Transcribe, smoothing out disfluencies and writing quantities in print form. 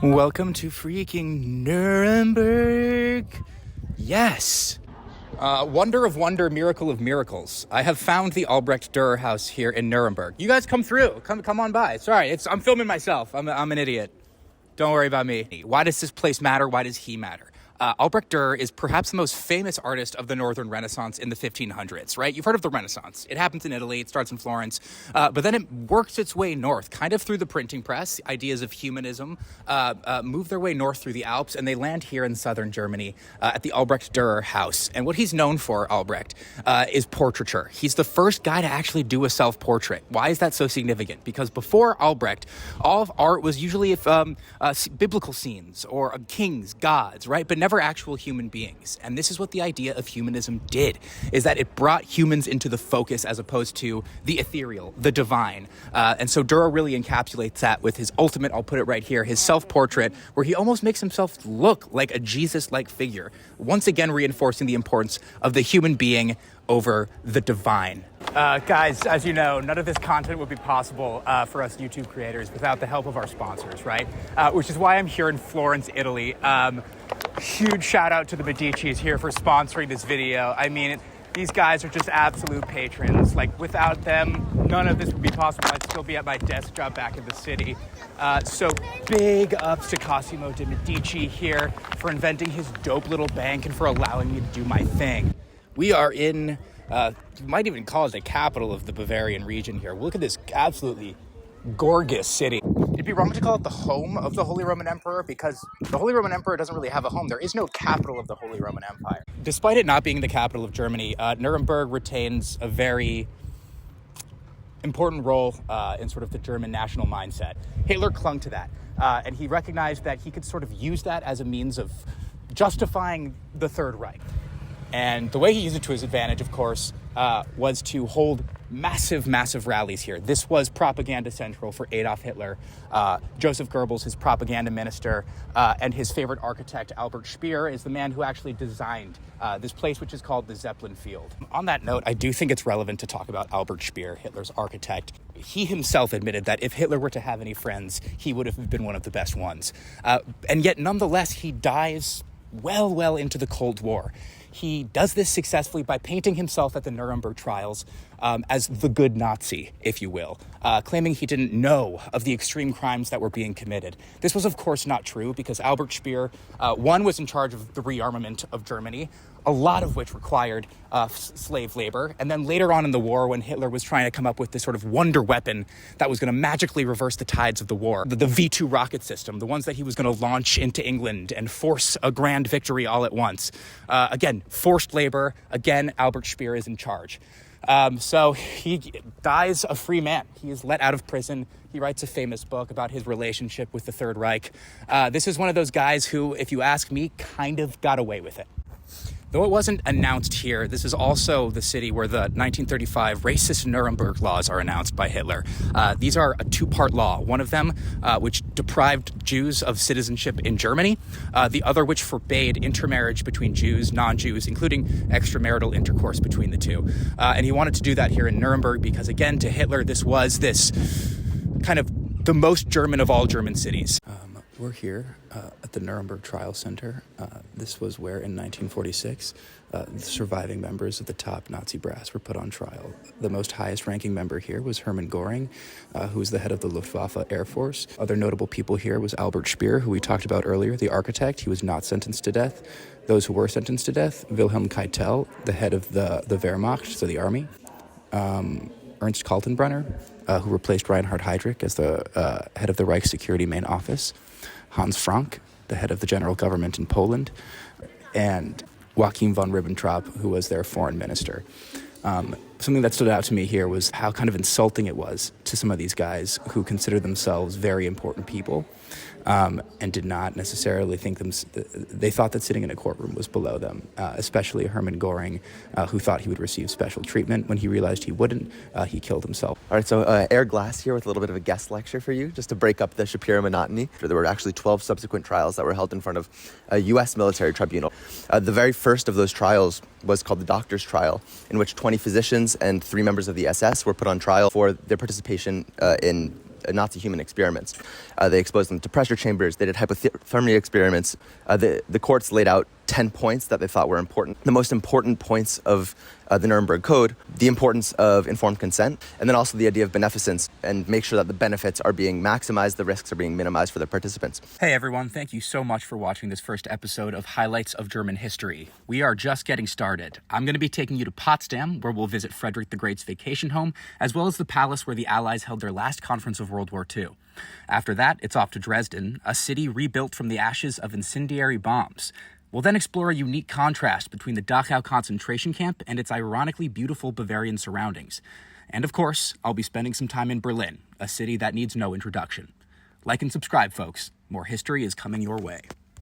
Welcome to freaking Nuremberg. Yes. Wonder of wonder, miracle of miracles. I have found the Albrecht Durer house here in Nuremberg. You guys come through. Come on by. Sorry, I'm filming myself. I'm an idiot. Don't worry about me. Why does this place matter? Why does he matter? Albrecht Durer is perhaps the most famous artist of the Northern Renaissance in the 1500s, right? You've heard of the Renaissance. It happens in Italy. It starts in Florence. But then it works its way north, kind of through the printing press. Ideas of humanism move their way north through the Alps, and they land here in southern Germany at the Albrecht Durer house. And what he's known for, Albrecht, is portraiture. He's the first guy to actually do a self-portrait. Why is that so significant? Because before Albrecht, all of art was usually biblical scenes or kings, gods, right? But never actual human beings. And this is what the idea of humanism did, is that it brought humans into the focus as opposed to the ethereal, the divine. And so Durer really encapsulates that with his ultimate, I'll put it right here, his self-portrait, where he almost makes himself look like a Jesus-like figure, once again reinforcing the importance of the human being over the divine. Guys, as you know, none of this content would be possible for us YouTube creators without the help of our sponsors, right? Which is why I'm here in Florence, Italy. Huge shout out to the Medicis here for sponsoring this video. I mean, these guys are just absolute patrons. Like, without them, none of this would be possible. I'd still be at my desk job back in the city. So big ups to Cosimo de' Medici here for inventing his dope little bank and for allowing me to do my thing. We are in, you might even call it the capital of the Bavarian region here. Look at this absolutely gorgeous city. It'd be wrong to call it the home of the Holy Roman Emperor because the Holy Roman Emperor doesn't really have a home. There is no capital of the Holy Roman Empire. Despite it not being the capital of Germany, Nuremberg retains a very important role in sort of the German national mindset. Hitler clung to that, and he recognized that he could sort of use that as a means of justifying the Third Reich. And the way he used it to his advantage, of course, was to hold massive rallies here. This was propaganda central for Adolf Hitler. Joseph Goebbels, his propaganda minister, and his favorite architect, Albert Speer, is the man who actually designed this place, which is called the Zeppelin Field. On that note, I do think it's relevant to talk about Albert Speer, Hitler's architect. He himself admitted that if Hitler were to have any friends, he would have been one of the best ones. And yet, nonetheless, he dies well into the Cold War. He does this successfully by painting himself at the Nuremberg Trials as the good Nazi, if you will, claiming he didn't know of the extreme crimes that were being committed. This was, of course, not true because Albert Speer, one, was in charge of the rearmament of Germany, a lot of which required slave labor. And then later on in the war, when Hitler was trying to come up with this sort of wonder weapon that was going to magically reverse the tides of the war, the V2 rocket system, the ones that he was going to launch into England and force a grand victory all at once. Again, forced labor. Again, Albert Speer is in charge. So he dies a free man. He is let out of prison. He writes a famous book about his relationship with the Third Reich. This is one of those guys who, if you ask me, kind of got away with it. Though it wasn't announced here, this is also the city where the 1935 racist Nuremberg laws are announced by Hitler. These are a two-part law. One of them, which deprived Jews of citizenship in Germany. The other, which forbade intermarriage between Jews, non-Jews, including extramarital intercourse between the two. And he wanted to do that here in Nuremberg because, again, to Hitler, this was this kind of the most German of all German cities. We're here at the Nuremberg Trial Center. This was where, in 1946, the surviving members of the top Nazi brass were put on trial. The most highest-ranking member here was Hermann Göring, who was the head of the Luftwaffe Air Force. Other notable people here was Albert Speer, who we talked about earlier, the architect. He was not sentenced to death. Those who were sentenced to death, Wilhelm Keitel, the head of the Wehrmacht, so the army. Ernst Kaltenbrunner, who replaced Reinhard Heydrich as the head of the Reich Security Main Office. Hans Frank, the head of the general government in Poland, and Joachim von Ribbentrop, who was their foreign minister. Something that stood out to me here was how kind of insulting it was to some of these guys who consider themselves very important people and did not necessarily think they thought that sitting in a courtroom was below them, especially Hermann Göring, who thought he would receive special treatment. When he realized he wouldn't, he killed himself. All right, so Air Glass here with a little bit of a guest lecture for you, just to break up the Shapiro monotony. There were actually 12 subsequent trials that were held in front of a U.S. military tribunal. The very first of those trials was called the Doctors' Trial, in which 20 physicians and 3 members of the SS were put on trial for their participation in Nazi human experiments. They exposed them to pressure chambers. They did hypothermia experiments. The courts laid out 10 points that they thought were important. The most important points of the Nuremberg Code, the importance of informed consent, and then also the idea of beneficence, and make sure that the benefits are being maximized, the risks are being minimized for the participants. Hey everyone, thank you so much for watching this first episode of Highlights of German History. We are just getting started. I'm going to be taking you to Potsdam, where we'll visit Frederick the Great's vacation home, as well as the palace where the Allies held their last conference of World War II. After that, it's off to Dresden, a city rebuilt from the ashes of incendiary bombs. We'll then explore a unique contrast between the Dachau concentration camp and its ironically beautiful Bavarian surroundings. And of course, I'll be spending some time in Berlin, a city that needs no introduction. Like and subscribe, folks. More history is coming your way.